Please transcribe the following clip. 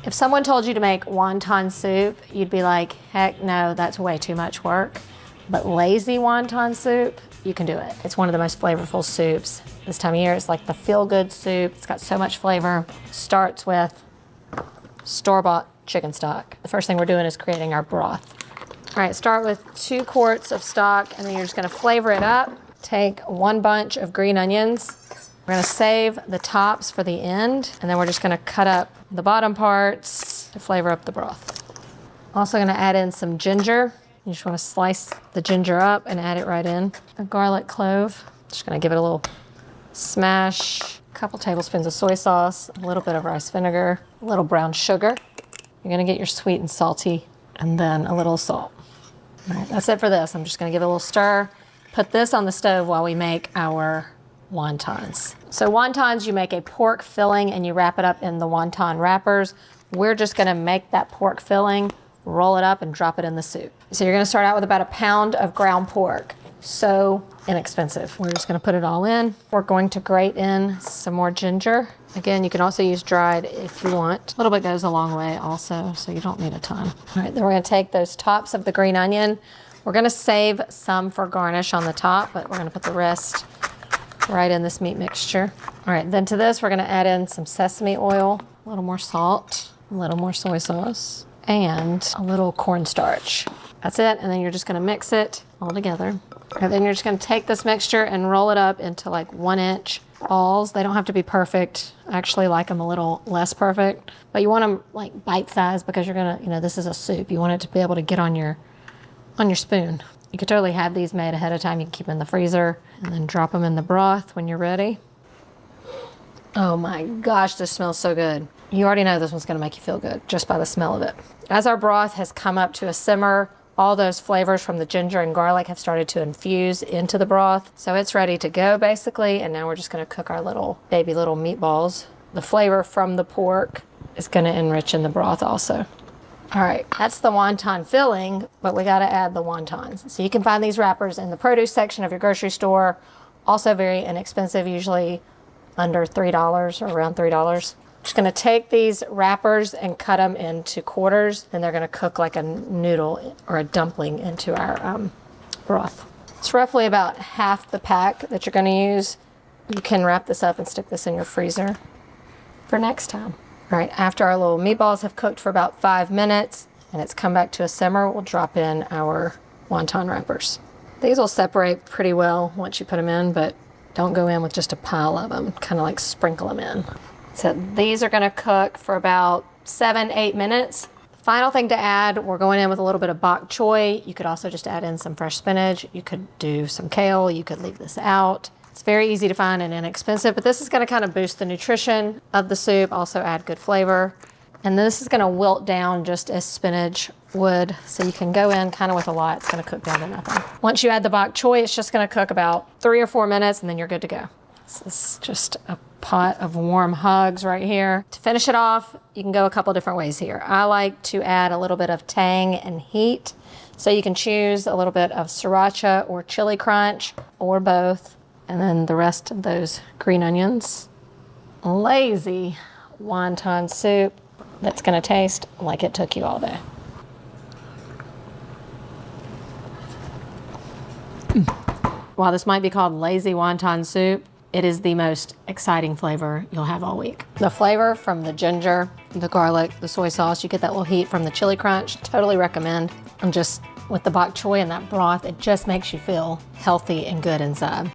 If someone told you to make wonton soup, you'd be like, heck no, that's way too much work. But lazy wonton soup, you can do it. It's one of the most flavorful soups this time of year. It's like the feel-good soup. It's got so much flavor. Starts with store-bought chicken stock. The first thing we're doing is creating our broth. All right, start with 2 quarts of stock, and then you're just gonna flavor it up. Take 1 bunch of green onions. We're gonna save the tops for the end, and then we're just gonna cut up the bottom parts to flavor up the broth. Also gonna add in some ginger. You just wanna slice the ginger up and add it right in. A garlic clove. Just gonna give it a little smash. A couple tablespoons of soy sauce, a little bit of rice vinegar, a little brown sugar. You're gonna get your sweet and salty, and then a little salt. All right, that's it for this. I'm just gonna give it a little stir. Put this on the stove while we make our wontons. So wontons, you make a pork filling and you wrap it up in the wonton wrappers. We're just gonna make that pork filling, roll it up and drop it in the soup. So you're gonna start out with about 1 pound of ground pork. So inexpensive. We're just gonna put it all in. We're going to grate in some more ginger. Again, you can also use dried if you want. A little bit goes a long way also, so you don't need a ton. All right, then we're gonna take those tops of the green onion. We're gonna save some for garnish on the top, but we're gonna put the rest right in this meat mixture. All right, then to this, we're gonna add in some sesame oil, a little more salt, a little more soy sauce, and a little cornstarch. That's it, and then you're just gonna mix it all together. And then you're just gonna take this mixture and roll it up into like 1-inch balls. They don't have to be perfect. I actually like them a little less perfect, but you want them like bite-sized because you're gonna, this is a soup. You want it to be able to get on your spoon. You could totally have these made ahead of time. You can keep them in the freezer and then drop them in the broth when you're ready. Oh my gosh, this smells so good. You already know this one's gonna make you feel good just by the smell of it. As our broth has come up to a simmer, all those flavors from the ginger and garlic have started to infuse into the broth. So it's ready to go basically. And now we're just gonna cook our little meatballs. The flavor from the pork is gonna enrich in the broth also. All right, that's the wonton filling, but we gotta add the wontons. So you can find these wrappers in the produce section of your grocery store. Also very inexpensive, usually under $3 or around $3. Just gonna take these wrappers and cut them into quarters, and they're gonna cook like a noodle or a dumpling into our broth. It's roughly about half the pack that you're gonna use. You can wrap this up and stick this in your freezer for next time. All right, after our little meatballs have cooked for about 5 minutes and it's come back to a simmer, we'll drop in our wonton wrappers. These will separate pretty well once you put them in, but don't go in with just a pile of them, kind of like sprinkle them in. So these are gonna cook for about 7-8 minutes. Final thing to add, we're going in with a little bit of bok choy. You could also just add in some fresh spinach. You could do some kale, you could leave this out. It's very easy to find and inexpensive, but this is gonna kind of boost the nutrition of the soup, also add good flavor. And this is gonna wilt down just as spinach would. So you can go in kind of with a lot, it's gonna cook down to nothing. Once you add the bok choy, it's just gonna cook about 3 or 4 minutes and then you're good to go. This is just a pot of warm hugs right here. To finish it off, you can go a couple different ways here. I like to add a little bit of tang and heat. So you can choose a little bit of sriracha or chili crunch or both. And then the rest of those green onions. Lazy wonton soup that's gonna taste like it took you all day. While this might be called lazy wonton soup, it is the most exciting flavor you'll have all week. The flavor from the ginger, the garlic, the soy sauce, you get that little heat from the chili crunch, totally recommend. And just with the bok choy and that broth, it just makes you feel healthy and good inside.